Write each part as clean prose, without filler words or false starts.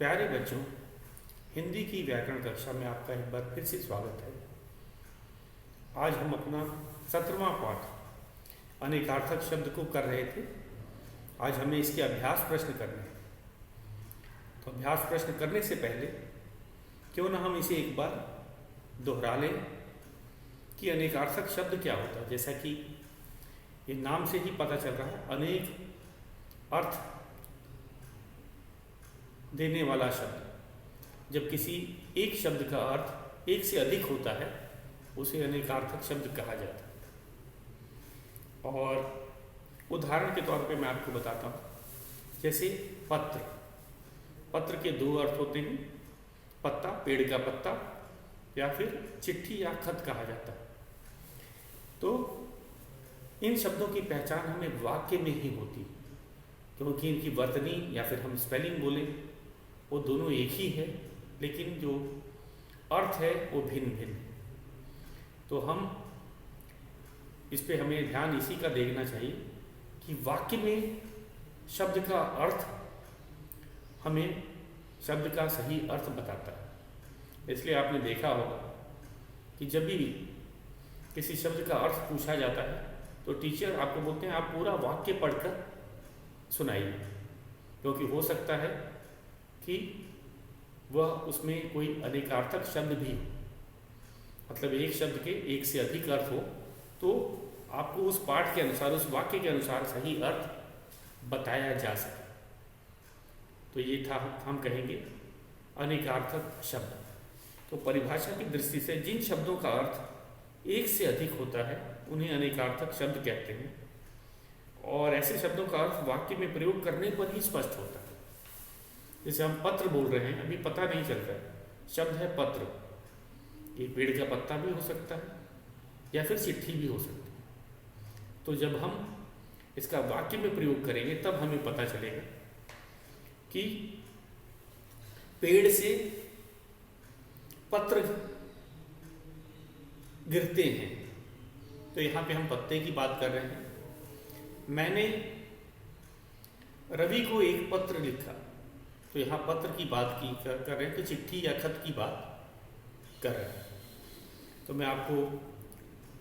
प्यारे बच्चों, हिंदी की व्याकरण कक्षा में आपका एक बार फिर से स्वागत है। आज हम अपना 17वां पाठ अनेकार्थक शब्द को कर रहे थे। आज हमें इसके अभ्यास प्रश्न करने हैं। तो अभ्यास प्रश्न करने से पहले क्यों ना हम इसे एक बार दोहरा लें कि अनेकार्थक शब्द क्या होता है। जैसा कि ये नाम से ही पता चल रहा है, अनेक अर्थ देने वाला शब्द। जब किसी एक शब्द का अर्थ एक से अधिक होता है उसे अनेकार्थक शब्द कहा जाता है। और उदाहरण के तौर पे मैं आपको बताता हूँ, जैसे पत्र। पत्र के दो अर्थ होते हैं, पत्ता, पेड़ का पत्ता, या फिर चिट्ठी या खत कहा जाता है। तो इन शब्दों की पहचान हमें वाक्य में ही होती है, क्योंकि इनकी वर्तनी या फिर हम स्पेलिंग बोलें वो दोनों एक ही है, लेकिन जो अर्थ है वो भिन्न भिन्न है। तो हम इस पे हमें ध्यान इसी का देखना चाहिए कि वाक्य में शब्द का अर्थ हमें शब्द का सही अर्थ बताता है। इसलिए आपने देखा होगा कि जब भी किसी शब्द का अर्थ पूछा जाता है तो टीचर आपको बोलते हैं आप पूरा वाक्य पढ़कर सुनाइए, क्योंकि हो सकता है कि वह उसमें कोई अनेकार्थक शब्द भी हो, मतलब एक शब्द के एक से अधिक अर्थ हो, तो आपको उस पाठ के अनुसार, उस वाक्य के अनुसार सही अर्थ बताया जा सके। तो ये था, हम कहेंगे अनेकार्थक शब्द। तो परिभाषा की दृष्टि से जिन शब्दों का अर्थ एक से अधिक होता है उन्हें अनेकार्थक शब्द कहते हैं, और ऐसे शब्दों का अर्थ वाक्य में प्रयोग करने पर ही स्पष्ट होता है। जैसे हम पत्र बोल रहे हैं, अभी पता नहीं चलता है, शब्द है पत्र। ये पेड़ का पत्ता भी हो सकता है या फिर चिट्ठी भी हो सकती है। तो जब हम इसका वाक्य में प्रयोग करेंगे तब हमें पता चलेगा कि पेड़ से पत्र गिरते हैं। तो यहाँ पे हम पत्ते की बात कर रहे हैं। मैंने रवि को एक पत्र लिखा, तो यहाँ पत्र की बात की कर रहे हैं, तो चिट्ठी या खत की बात कर रहे हैं। तो मैं आपको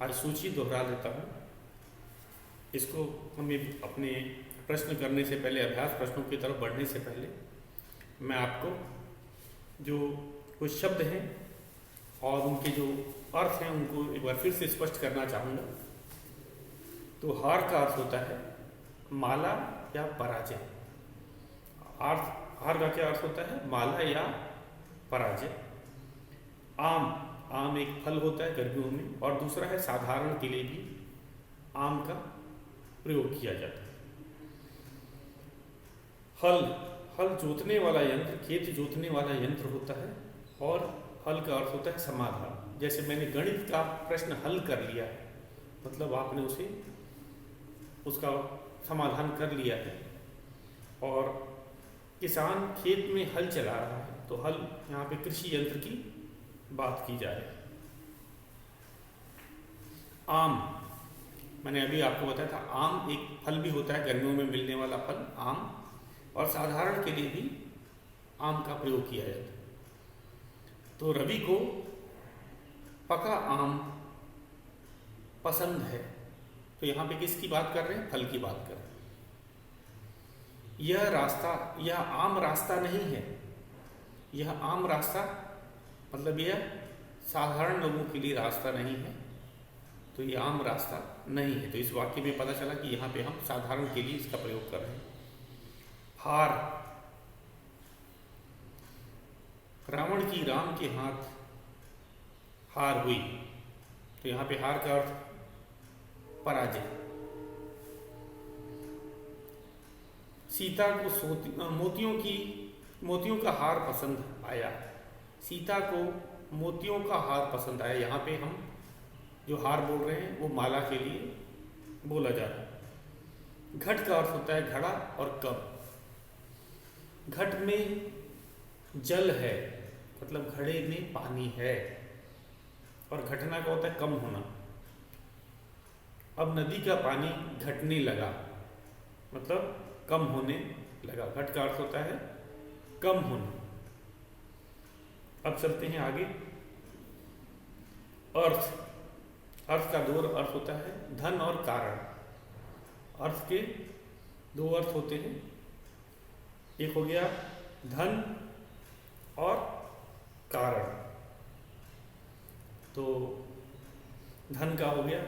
आज सूची दोहरा लेता हूँ। इसको हमें अपने प्रश्न करने से पहले, अभ्यास प्रश्नों की तरफ बढ़ने से पहले, मैं आपको जो कुछ शब्द हैं और उनके जो अर्थ हैं उनको एक बार फिर से स्पष्ट करना चाहूँगा। तो हार का अर्थ होता है माला या पराजय। हार का क्या अर्थ होता है? माला या पराजय। आम एक फल होता है गर्मियों में, और दूसरा है साधारण के लिए भी आम का प्रयोग किया जाता है। हल जोतने वाला यंत्र, खेत जोतने वाला यंत्र होता है, और हल का अर्थ होता है समाधान। जैसे मैंने गणित का प्रश्न हल कर लिया है, मतलब आपने उसका समाधान कर लिया है। और किसान खेत में हल चला रहा है, तो हल यहाँ पे कृषि यंत्र की बात की जा रही है। आम, मैंने अभी आपको बताया था, आम एक फल भी होता है, गर्मियों में मिलने वाला फल आम, और साधारण के लिए भी आम का प्रयोग किया जाता है। तो रवि को पका आम पसंद है, तो यहाँ पे किसकी बात कर रहे हैं? फल की बात कर रहे हैं। यह आम रास्ता नहीं है। यह आम रास्ता मतलब यह साधारण लोगों के लिए रास्ता नहीं है, तो यह आम रास्ता नहीं है। तो इस वाक्य में पता चला कि यहाँ पे हम साधारण के लिए इसका प्रयोग कर रहे हैं। हार, रावण की राम के हाथ हार हुई, तो यहाँ पे हार का अर्थ पराजय। सीता को मोतियों का हार पसंद आया। सीता को मोतियों का हार पसंद आया। यहाँ पे हम जो हार बोल रहे हैं वो माला के लिए बोला जा रहा है। घट का अर्थ होता है घड़ा और कप। घट में जल है, मतलब घड़े में पानी है, और घटना का होता है कम होना। अब नदी का पानी घटने लगा, मतलब कम होने लगा। घट का अर्थ होता है कम होना। अब चलते हैं आगे। अर्थ, अर्थ का दो अर्थ होता है, धन और कारण। अर्थ के दो अर्थ होते हैं, एक हो गया धन और कारण। तो धन का हो गया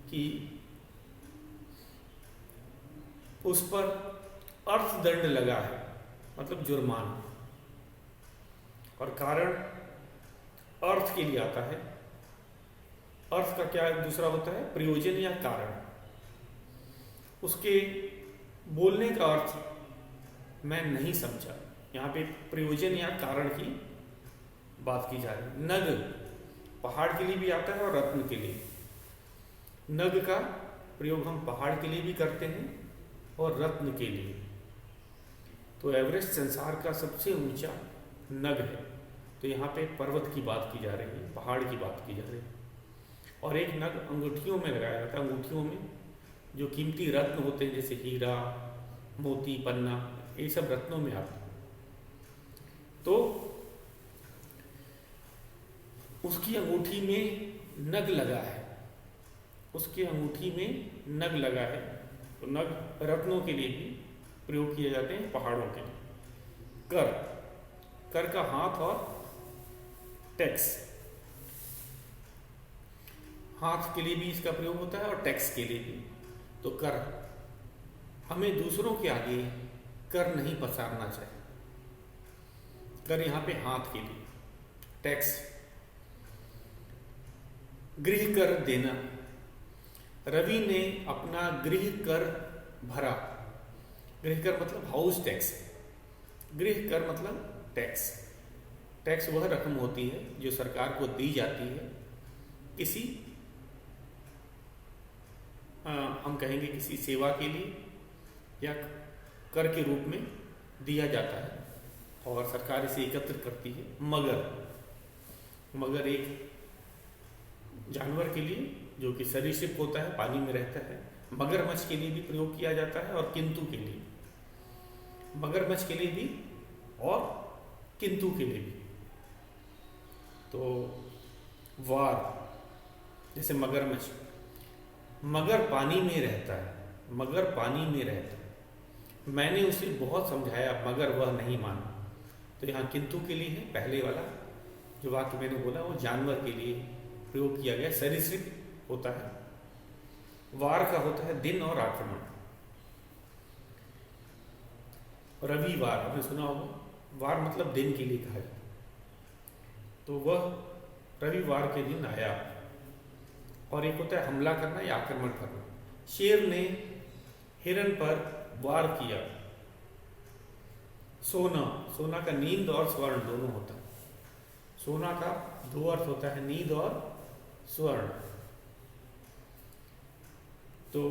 कि उस पर अर्थदंड लगा है, मतलब जुर्माना। और कारण अर्थ के लिए आता है। अर्थ का क्या दूसरा होता है, प्रयोजन या कारण। उसके बोलने का अर्थ मैं नहीं समझा, यहाँ पे प्रयोजन या कारण की बात की जा रही है। नग पहाड़ के लिए भी आता है और रत्न के लिए। नग का प्रयोग हम पहाड़ के लिए भी करते हैं और रत्न के लिए। तो एवरेस्ट संसार का सबसे ऊंचा नग है, तो यहाँ पे पर्वत की बात की जा रही है, पहाड़ की बात की जा रही है। और एक नग अंगूठियों में लगाया जाता है, अंगूठियों में जो कीमती रत्न होते हैं, जैसे हीरा, मोती, पन्ना, ये सब रत्नों में आते हैं। तो उसकी अंगूठी में नग लगा है, उसकी अंगूठी में नग लगा है। तो नग रत्नों के लिए भी प्रयोग किए जाते हैं, पहाड़ों के लिए। कर, कर का हाथ और टैक्स, हाथ के लिए भी इसका प्रयोग होता है और टैक्स के लिए भी। तो कर, हमें दूसरों के आगे कर नहीं पसारना चाहिए। कर यहाँ पे हाथ के लिए। टैक्स, गृह कर देना। रवि ने अपना गृह कर भरा। गृह कर मतलब हाउस टैक्स, गृह कर मतलब टैक्स। टैक्स वह रकम होती है जो सरकार को दी जाती है किसी हम कहेंगे किसी सेवा के लिए, या कर के रूप में दिया जाता है और सरकार इसे एकत्रित करती है। मगर, मगर एक जानवर के लिए जो कि सरीसृप होता है, पानी में रहता है। मगरमच्छ के लिए भी प्रयोग किया जाता है और किंतु के लिए, मगरमच्छ के लिए भी और किंतु के लिए भी। तो वार, जैसे मगरमच्छ, मगर पानी में रहता है, मगर पानी में रहता है। मैंने उसे बहुत समझाया मगर वह नहीं माना। तो यहाँ किंतु के लिए है, पहले वाला जो वाक्य मैंने बोला वो जानवर के लिए प्रयोग किया गया, सरीसृप होता है। वार का होता है दिन और आक्रमण। रविवार आपने सुना होगा, वार मतलब दिन के लिए कहा जाता है। तो वह रविवार के दिन आया। और एक होता है हमला करना या आक्रमण करना। शेर ने हिरण पर वार किया। सोना, सोना का नींद और स्वर्ण दोनों होता है। सोना का दो अर्थ होता है, नींद और स्वर्ण। तो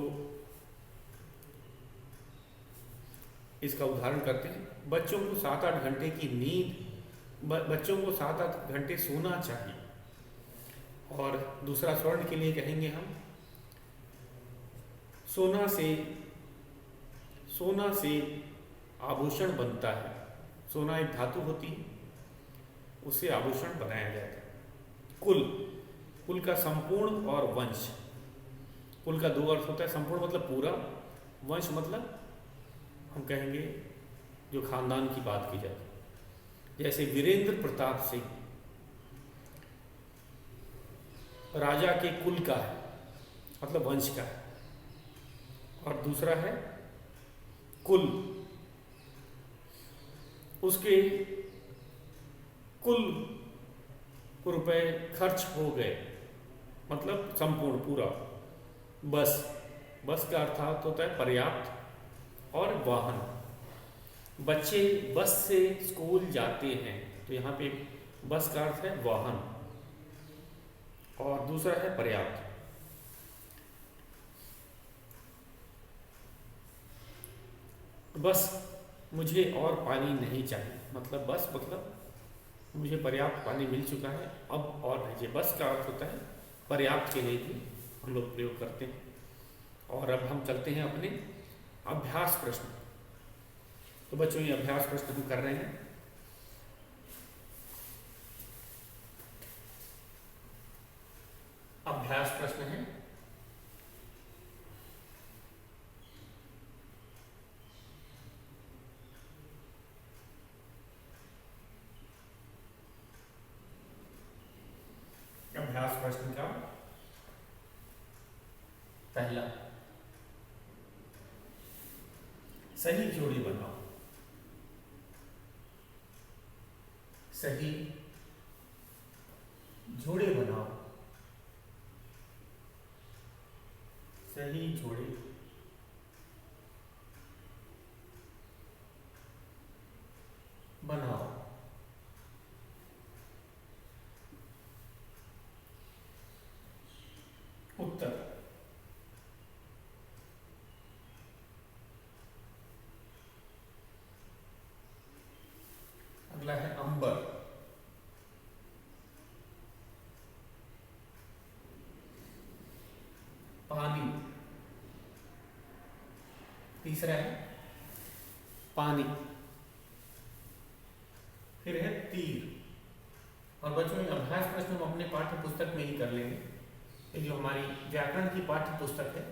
इसका उदाहरण करते हैं। बच्चों को 7-8 घंटे की नींद, बच्चों को 7-8 घंटे सोना चाहिए। और दूसरा स्वर्ण के लिए कहेंगे हम, सोना से आभूषण बनता है। सोना एक धातु होती है, उससे आभूषण बनाया जाता है। कुल, कुल का संपूर्ण और वंश। कुल का दो अर्थ होता है, संपूर्ण मतलब पूरा, वंश मतलब हम कहेंगे जो खानदान की बात की जाती है। जैसे वीरेंद्र प्रताप सिंह राजा के कुल का है, मतलब वंश का है। और दूसरा है कुल, उसके कुल रुपए खर्च हो गए, मतलब संपूर्ण पूरा। बस, बस का अर्थात होता है पर्याप्त और वाहन। बच्चे बस से स्कूल जाते हैं, तो यहाँ पे बस का अर्थ है वाहन और दूसरा है पर्याप्त। बस मुझे और पानी नहीं चाहिए, मतलब बस मतलब मुझे पर्याप्त पानी मिल चुका है, अब और भेजिए। बस का अर्थ होता है पर्याप्त के लिए भी हम लोग प्रयोग करते हैं। और अब हम चलते हैं अपने अभ्यास प्रश्न। तो बच्चों ये अभ्यास प्रश्न हम कर रहे हैं। सही जोड़ी बनाओ, सही जोड़े बनाओ, सही जोड़े बनाओ। उत्तर, अगला है अंबर, पानी, तीसरा है पानी, फिर है तीर। और बच्चों में अभ्यास प्रश्न हम अपने पाठ्य पुस्तक में ही कर लेंगे, ये जो हमारी व्याकरण की पाठ्य पुस्तक है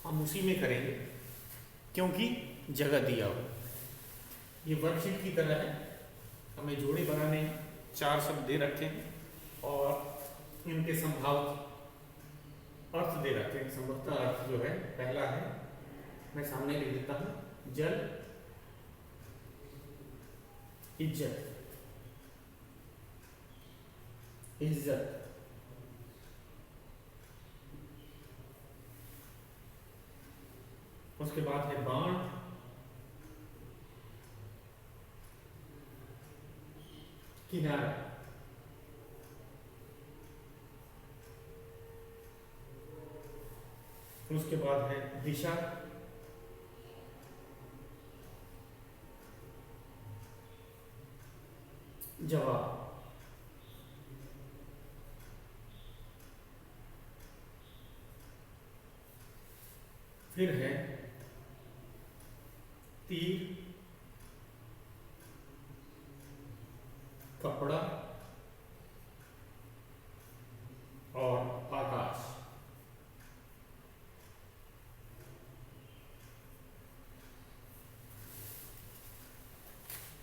हम उसी में करेंगे, क्योंकि जगह दिया हो। ये वर्कशीट की तरह है, हमें जोड़े बनाने 4 शब्द दे रखे हैं और इनके संभावित अर्थ दे रखे हैं। संभवतः अर्थ जो है पहला है, मैं सामने लिख देता हूं, जल, इज्जत, इज्जत, उसके बाद है बाण, किनारा, उसके बाद है दिशा, जवाब, फिर है तीर, कपड़ा और आकाश।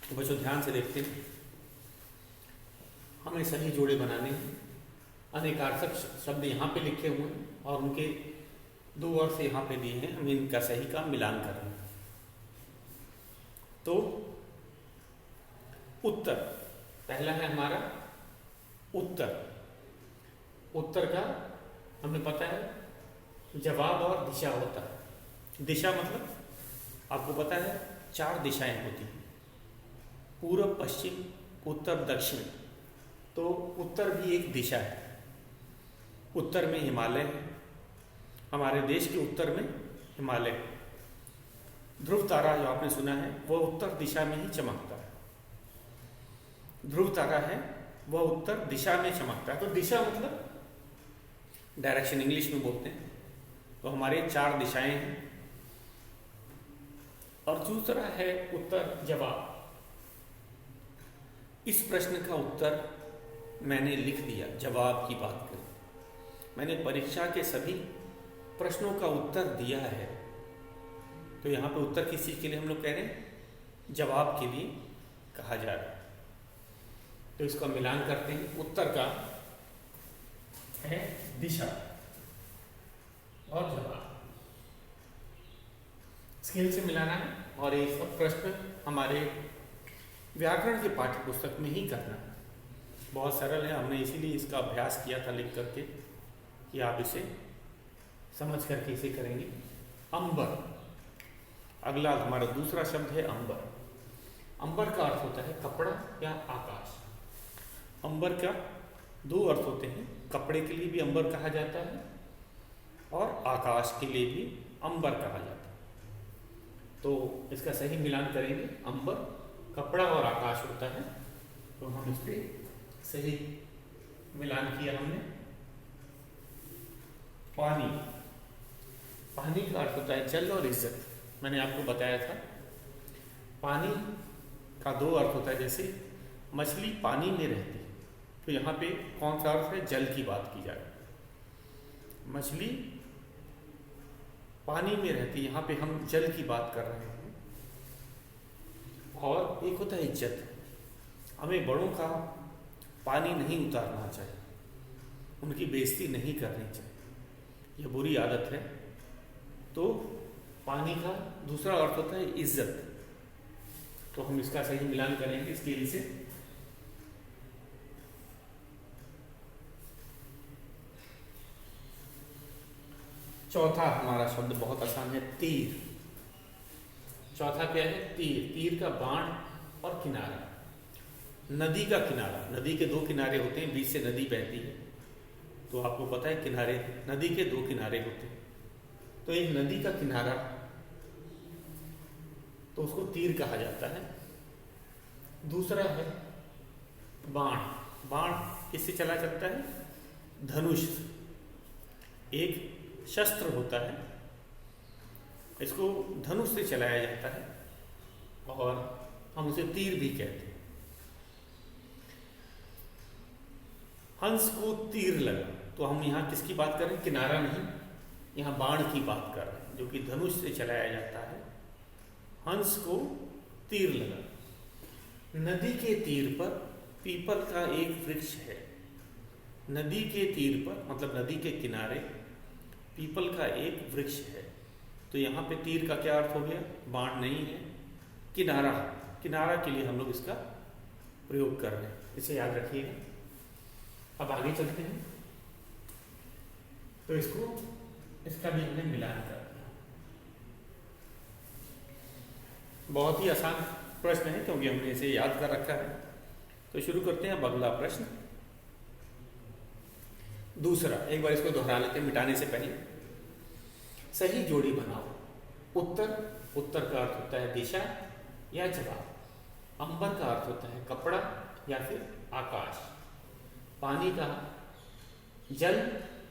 तो बच्चों ध्यान से देखते हैं, हमें सही जोड़े बनाने हैं। अनेकार्थक शब्द यहाँ पे लिखे हुए हैं और उनके 2 अर्थ यहाँ पे दिए हैं, हमें इनका सही का मिलान करना है। तो उत्तर, पहला है हमारा उत्तर। उत्तर का हमें पता है जवाब और दिशा होता है। दिशा मतलब आपको पता है 4 दिशाएं होती हैं, पूर्व, पश्चिम, उत्तर, दक्षिण। तो उत्तर भी एक दिशा है। उत्तर में हिमालय है, हमारे देश के उत्तर में हिमालय है। ध्रुव तारा जो आपने सुना है वह उत्तर दिशा में ही चमकता है। ध्रुव तारा है वह उत्तर दिशा में चमकता है। तो दिशा मतलब डायरेक्शन इंग्लिश में बोलते हैं। तो हमारे 4 दिशाएं हैं। और दूसरा है उत्तर, जवाब। इस प्रश्न का उत्तर मैंने लिख दिया। जवाब की बात करें, मैंने परीक्षा के सभी प्रश्नों का उत्तर दिया है। तो यहाँ पे उत्तर किस चीज़ के लिए हम लोग कह रहे हैं? जवाब के लिए कहा जा रहा है। तो इसका मिलान करते हैं। उत्तर का है दिशा और जवाब, स्केल से मिलाना है। और ये सब प्रश्न हमारे व्याकरण के पाठ्य पुस्तक में ही करना है। बहुत सरल है, हमने इसीलिए इसका अभ्यास किया था लिख करके कि आप इसे समझ करके इसे करेंगे। अंबर, अगला हमारा दूसरा शब्द है अंबर। अंबर का अर्थ होता है कपड़ा या आकाश। अंबर का 2 अर्थ होते हैं, कपड़े के लिए भी अंबर कहा जाता है और आकाश के लिए भी अंबर कहा जाता है। तो इसका सही मिलान करेंगे। अंबर कपड़ा और आकाश होता है, तो हम इस पे सही मिलान किया हमने। पानी, पानी का अर्थ होता है जल और इज्जत। मैंने आपको बताया था पानी का 2 अर्थ होता है। जैसे मछली पानी में रहती है, तो यहाँ पे कौन सा अर्थ है? जल की बात की जाए। मछली पानी में रहती है, यहाँ पे हम जल की बात कर रहे हैं। और एक होता है इज्जत। हमें बड़ों का पानी नहीं उतारना चाहिए, उनकी बेइज्जती नहीं करनी चाहिए, यह बुरी आदत है। तो पानी का दूसरा अर्थ होता है इज्जत। तो हम इसका सही मिलान करेंगे स्केल से। चौथा हमारा शब्द बहुत आसान है, तीर। चौथा क्या है? तीर। तीर का बाण और किनारा। नदी का किनारा, नदी के दो किनारे होते हैं, बीच से नदी बहती है, तो आपको पता है किनारे, नदी के दो किनारे होते हैं, तो एक नदी का किनारा, तो उसको तीर कहा जाता है। दूसरा है बाण। बाण किससे चला जाता है? धनुष। एक शस्त्र होता है, इसको धनुष से चलाया जाता है और हम उसे तीर भी कहते हैं। हंस को तीर लगा, तो हम यहाँ किसकी बात कर रहे हैं? किनारा नहीं, यहाँ बाण की बात कर रहे हैं, जो कि धनुष से चलाया जाता है। हंस को तीर लगा। नदी के तीर पर पीपल का एक वृक्ष है। नदी के तीर पर मतलब नदी के किनारे पीपल का एक वृक्ष है। तो यहाँ पे तीर का क्या अर्थ हो गया? बाण नहीं है, किनारा। किनारा के लिए हम लोग इसका प्रयोग कर रहे हैं, इसे याद रखिएगा। अब आगे चलते हैं, तो इसका भी हमने मिलान कर दिया। बहुत ही आसान प्रश्न है क्योंकि हमने इसे याद कर रखा है। तो शुरू करते हैं। अब अगला प्रश्न दूसरा, एक बार इसको दोहरा लेते हैं मिटाने से पहले। सही जोड़ी बनाओ। उत्तर, उत्तर का अर्थ होता है दिशा या जवाब। अंबर का अर्थ होता है कपड़ा या फिर आकाश। पानी का जल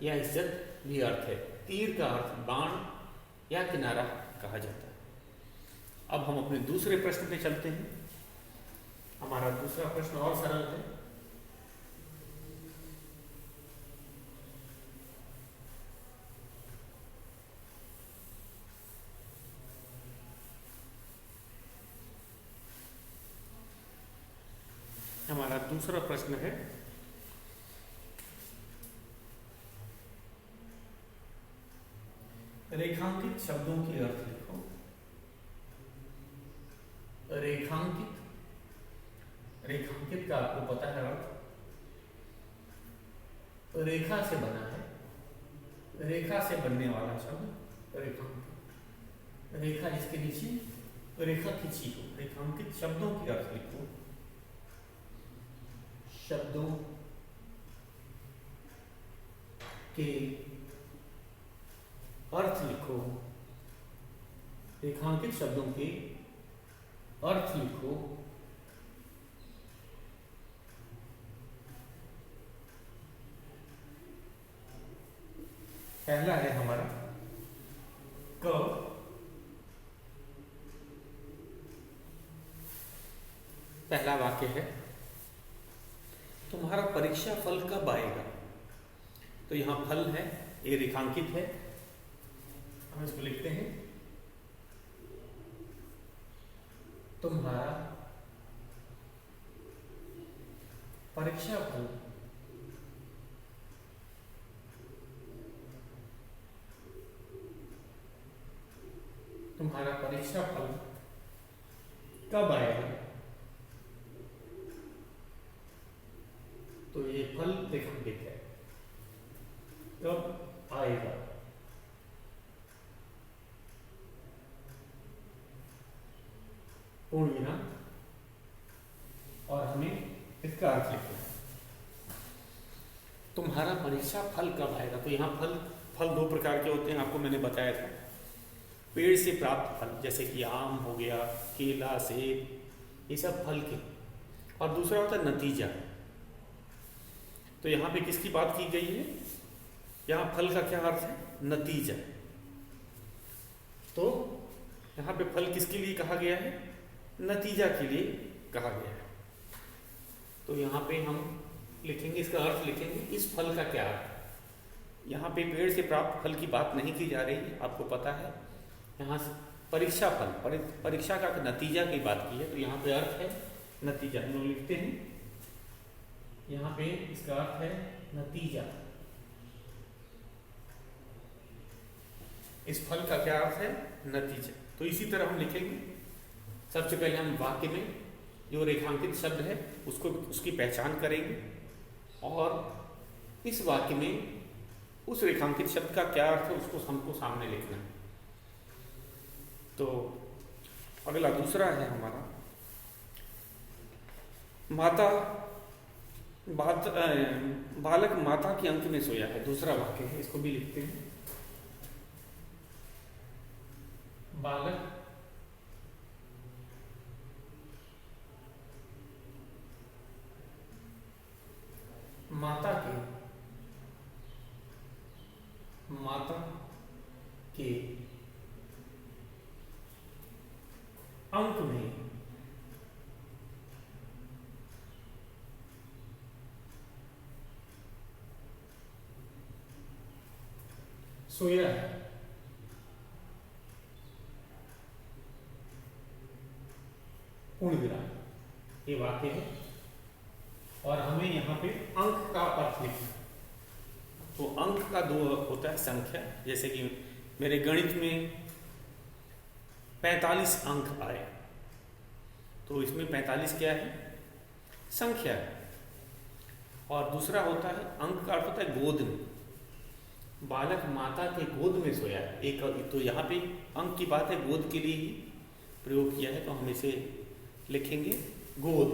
या इज्जत भी अर्थ है। तीर का अर्थ बाण या किनारा कहा जाता है। अब हम अपने दूसरे प्रश्न पे चलते हैं। हमारा दूसरा प्रश्न और सरल है। हमारा दूसरा प्रश्न है, रेखांकित शब्दों के अर्थ लिखो। रेखांकित, रेखांकित का आपको पता है अर्थ, रेखा से बना है, रेखा से बनने वाला शब्द रेखांकित। रेखा जिसके नीचे रेखा खींची हो। रेखांकित शब्दों के अर्थ लिखो। शब्दों के अर्थ लिखो। रेखांकित शब्दों के अर्थ लिखो। पहला है हमारा क। पहला वाक्य है, तुम्हारा परीक्षा फल कब आएगा? तो यहां फल है, ये रेखांकित है, हम इसको लिखते हैं तुम्हारा परीक्षा फल तुम्हारा परीक्षा फल कब आएगा? तो ये फल रेखांकित है, कब आएगा। पूर्ण विराम और हमें इसका अर्थ लिखना है। तुम्हारा परीक्षा फल कब आएगा? तो यहाँ फल दो प्रकार के होते हैं, आपको मैंने बताया था। पेड़ से प्राप्त फल जैसे कि आम हो गया, केला, सेब, ये सब फल के। और दूसरा होता है नतीजा। तो यहाँ पे किसकी बात की गई है? यहाँ फल का क्या अर्थ है? नतीजा। तो यहाँ पे फल किसके लिए कहा गया है? नतीजा के लिए कहा गया है। तो यहाँ पे हम लिखेंगे, इसका अर्थ लिखेंगे, इस फल का क्या अर्थ है। यहाँ पे पेड़ से प्राप्त फल की बात नहीं की जा रही है, आपको पता है। यहाँ से परीक्षा फल, परीक्षा का नतीजा की बात की है, तो यहाँ पे अर्थ है नतीजा। हम लोग लिखते हैं यहाँ पे, इसका अर्थ है नतीजा। इस फल का क्या अर्थ है? नतीजा। तो इसी तरह हम लिखेंगे। सबसे पहले हम वाक्य में जो रेखांकित शब्द है उसको उसकी पहचान करेंगे और इस वाक्य में उस रेखांकित शब्द का क्या अर्थ है उसको हमको सामने लिखना है। तो अगला दूसरा है हमारा बालक माता के अंक में सोया है। दूसरा वाक्य है, इसको भी लिखते हैं। बालक माता के अंक में सोया है। पूर्ण विराम, ये वाक्य है और हमें यहाँ पे अंक का अर्थ लिखना है। तो अंक का दो होता है संख्या, जैसे कि मेरे गणित में 45 अंक आए, तो इसमें 45 क्या है? संख्या है। और दूसरा होता है अंक का अर्थ होता है गोद में। बालक माता के गोद में सोया है। एक तो यहाँ पे अंक की बात है, गोद के लिए ही प्रयोग किया है, तो हम इसे लिखेंगे गोद।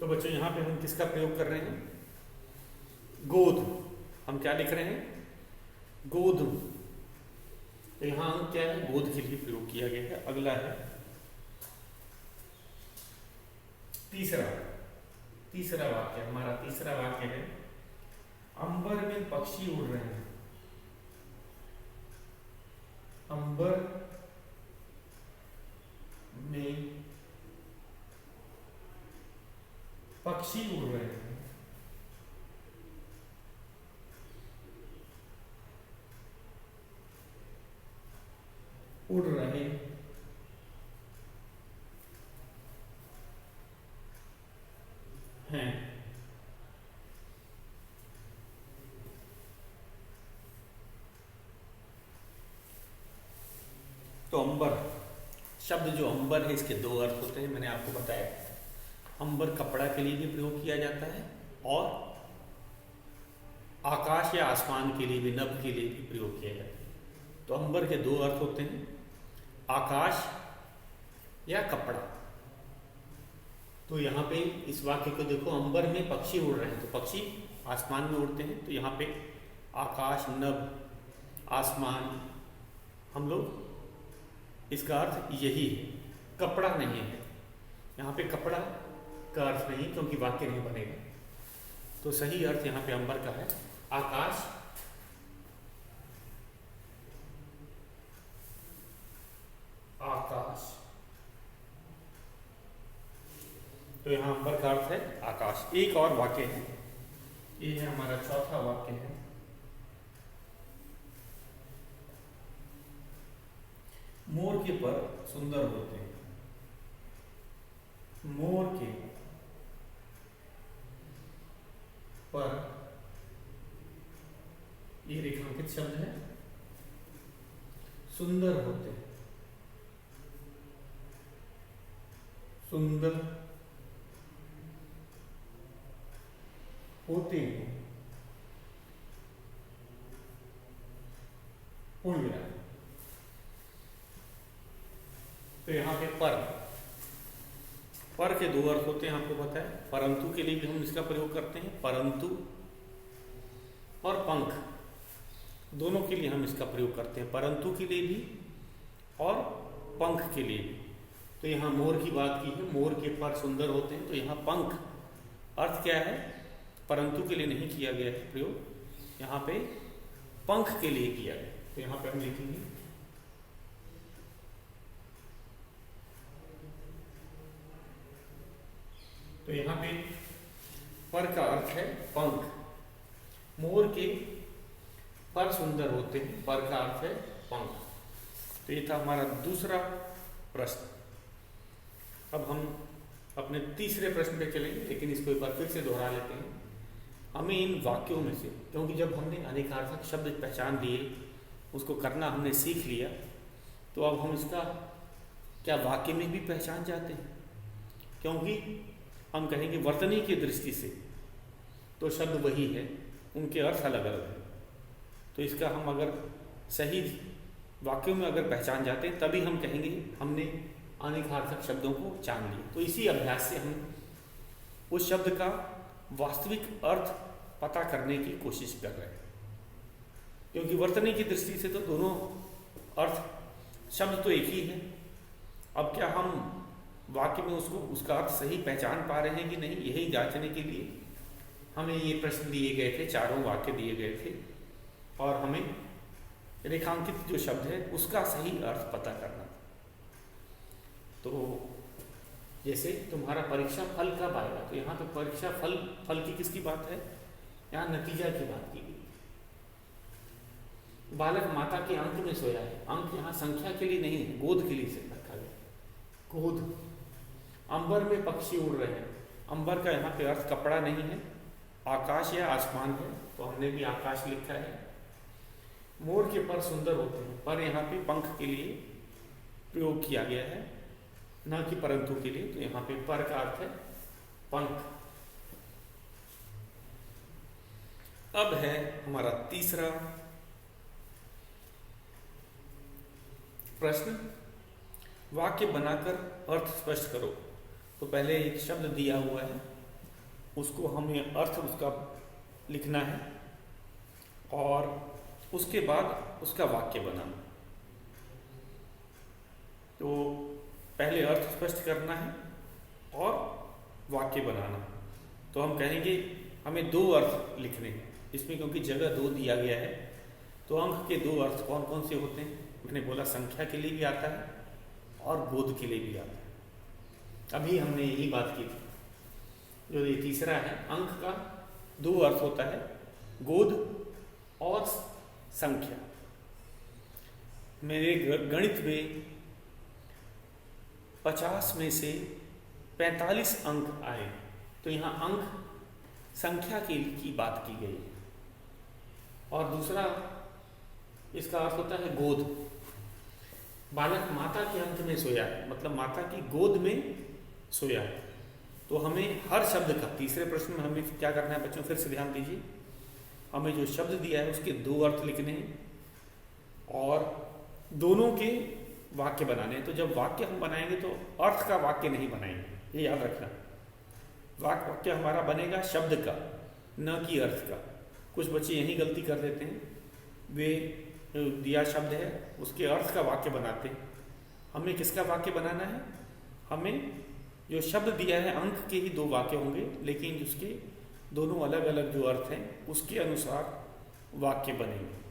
तो बच्चों यहाँ पे हम किसका प्रयोग कर रहे हैं? गोद। हम क्या लिख रहे हैं? गोद। तो यहाँ अंक क्या है? गोद के लिए प्रयोग किया गया है। अगला है तीसरा वाक्य। हमारा तीसरा वाक्य है अंबर में पक्षी उड़ रहे हैं। अंबर में पक्षी उड़ रहे हैं। उड़ रहे हैं। तो अंबर शब्द जो अंबर है, इसके दो अर्थ होते हैं। मैंने आपको बताया अंबर कपड़ा के लिए भी प्रयोग किया जाता है और आकाश या आसमान के लिए भी, नभ के लिए भी प्रयोग किया जाता है। तो अंबर के दो अर्थ होते हैं, आकाश या कपड़ा। तो यहाँ पे इस वाक्य को देखो, अंबर में पक्षी उड़ रहे हैं, तो पक्षी आसमान में उड़ते हैं। तो यहाँ पे आकाश, नभ, आसमान, हम लोग इसका अर्थ यही है, कपड़ा नहीं है। यहाँ पे कपड़ा का अर्थ नहीं, क्योंकि वाक्य नहीं बनेगा। तो सही अर्थ यहाँ पे अंबर का है आकाश, आकाश। तो यहाँ अंबर का अर्थ है आकाश। एक और वाक्य है, ये है हमारा चौथा वाक्य है। मोर के पर सुंदर होते हैं। मोर के पर, ये रेखांकित शब्द है, सुंदर होते हैं। सुंदर होते हैं। पूर्ण विराम। तो यहाँ पे पर के दो अर्थ होते हैं, आपको पता है। परंतु के लिए भी हम इसका प्रयोग करते हैं, परंतु और पंख, दोनों के लिए हम इसका प्रयोग करते हैं, परंतु के लिए भी और पंख के लिए भी। तो यहाँ मोर की बात की है, मोर के पर सुंदर होते हैं, तो यहाँ पंख अर्थ क्या है? परंतु के लिए नहीं किया गया है प्रयोग, यहाँ पे पंख के लिए किया गया। तो यहाँ पे हम लिखेंगे तो यहाँ पे पर का अर्थ है पंख। मोर के पर सुंदर होते हैं, पर का अर्थ है पंख। तो ये था हमारा दूसरा प्रश्न। अब हम अपने तीसरे प्रश्न पे चलेंगे, लेकिन इसको एक बार फिर से दोहरा लेते हैं। हमें इन वाक्यों में से, क्योंकि जब हमने अनेकार्थक शब्द पहचान लिए, उसको करना हमने सीख लिया, तो अब हम इसका क्या वाक्य में भी पहचान जाते हैं, क्योंकि हम कहेंगे वर्तनी की दृष्टि से तो शब्द वही है, उनके अर्थ अलग अलग हैं। तो इसका हम अगर सही वाक्यों में अगर पहचान जाते हैं तभी हम कहेंगे हमने अनेकार्थक शब्दों को जान लिया। तो इसी अभ्यास से हम उस शब्द का वास्तविक अर्थ पता करने की कोशिश कर रहे हैं, क्योंकि वर्तनी की दृष्टि से तो दोनों अर्थ शब्द तो एक ही है। अब क्या हम वाक्य में उसका अर्थ सही पहचान पा रहे हैं कि नहीं, यही जांचने के लिए हमें ये प्रश्न दिए गए थे, चारों वाक्य दिए गए थे, और हमें रेखांकित जो शब्द है उसका सही अर्थ पता करना था। तो जैसे तुम्हारा परीक्षा फल कब आएगा, तो यहाँ पे परीक्षा फल की किसकी बात है, यहाँ नतीजा की बात की गई। बालक माता के अंक में सोया है, अंक यहाँ संख्या के लिए नहीं है, गोद के लिए से रखा गया, गोद। अंबर में पक्षी उड़ रहे हैं, अंबर का यहाँ पे अर्थ कपड़ा नहीं है, आकाश या आसमान है, तो हमने भी आकाश लिखा है। मोर के पर सुंदर होते हैं, पर यहाँ पे पंख के लिए प्रयोग किया गया है, न कि परंतु के लिए, तो यहाँ पे पर का अर्थ है पंख। अब है हमारा तीसरा प्रश्न, वाक्य बनाकर अर्थ स्पष्ट करो। तो पहले एक शब्द दिया हुआ है, उसको हमें अर्थ उसका लिखना है और उसके बाद उसका वाक्य बनाना। तो पहले अर्थ स्पष्ट करना है और वाक्य बनाना। तो हम कहेंगे हमें दो अर्थ लिखने हैं इसमें, क्योंकि जगह दो दिया गया है। तो अंक के दो अर्थ कौन कौन से होते हैं, उसने बोला संख्या के लिए भी आता है और गोद के लिए भी आता है। अभी हमने यही बात की थी। जो ये तीसरा है, अंक का दो अर्थ होता है, गोद और संख्या। मेरे गणित में 50 में से 45 अंक आए, तो यहाँ अंक संख्या की बात की गई। और दूसरा इसका अर्थ होता है गोद। बालक माता के अंक में सोया है, मतलब माता की गोद में सोया है। तो हमें हर शब्द का, तीसरे प्रश्न में हमें क्या करना है बच्चों, फिर से ध्यान दीजिए। हमें जो शब्द दिया है उसके दो अर्थ लिखने हैं और दोनों के वाक्य बनाने हैं। तो जब वाक्य हम बनाएंगे तो अर्थ का वाक्य नहीं बनाएंगे, ये याद रखना। वाक्य हमारा बनेगा शब्द का, न कि अर्थ का। कुछ बच्चे यही गलती कर देते हैं, वे दिया शब्द है उसके अर्थ का वाक्य बनाते हैं। हमें किसका वाक्य बनाना है, हमें जो शब्द दिया है अंक के ही दो वाक्य होंगे, लेकिन उसके दोनों अलग अलग जो अर्थ हैं उसके अनुसार वाक्य बनेंगे।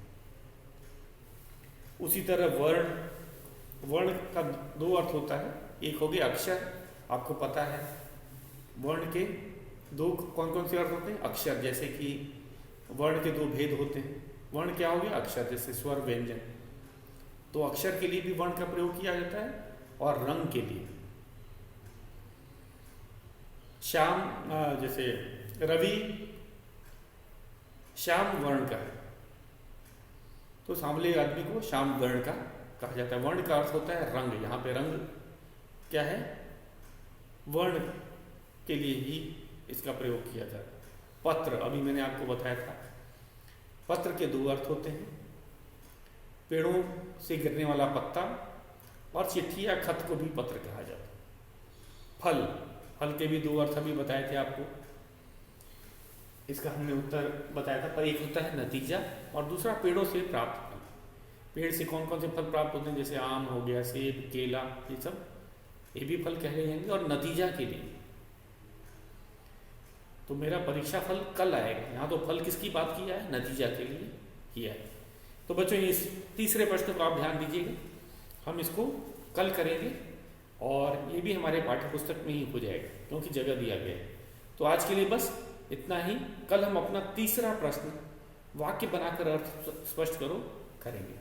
उसी तरह वर्ण का दो अर्थ होता है, एक हो गया अक्षर। आपको पता है वर्ण के दो कौन कौन से अर्थ होते हैं, अक्षर। जैसे कि वर्ण के दो भेद होते हैं। वर्ण क्या हो गया, अक्षर, जैसे स्वर व्यंजन। तो अक्षर के लिए भी वर्ण का प्रयोग किया जाता है और रंग के लिए। श्याम, जैसे रवि श्याम वर्ण का है, तो सांवले आदमी को श्याम वर्ण का कहा जाता है। वर्ण का अर्थ होता है रंग। यहाँ पे रंग क्या है, वर्ण के लिए ही इसका प्रयोग किया जाता है। पत्र, अभी मैंने आपको बताया था, पत्र के दो अर्थ होते हैं, पेड़ों से गिरने वाला पत्ता, और चिट्ठी या खत को भी पत्र कहा जाता है। फल के भी दो अर्थ अभी बताए थे आपको, इसका हमने उत्तर बताया था। पर एक होता है नतीजा और दूसरा पेड़ों से प्राप्त फल। पेड़ से कौन कौन से फल प्राप्त होते हैं, जैसे आम हो गया, सेब, केला, ये सब, ये भी फल कहे जाएंगे। और नतीजा के लिए तो मेरा परीक्षा फल कल आएगा, यहाँ तो फल किसकी बात किया है, नतीजा के लिए किया है। तो बच्चों इस तीसरे प्रश्न को आप ध्यान दीजिएगा, हम इसको कल करेंगे और ये भी हमारे पाठ्य पुस्तक में ही हो जाएगा क्योंकि जगह दिया गया है। तो आज के लिए बस इतना ही। कल हम अपना तीसरा प्रश्न, वाक्य बनाकर अर्थ स्पष्ट करो, करेंगे।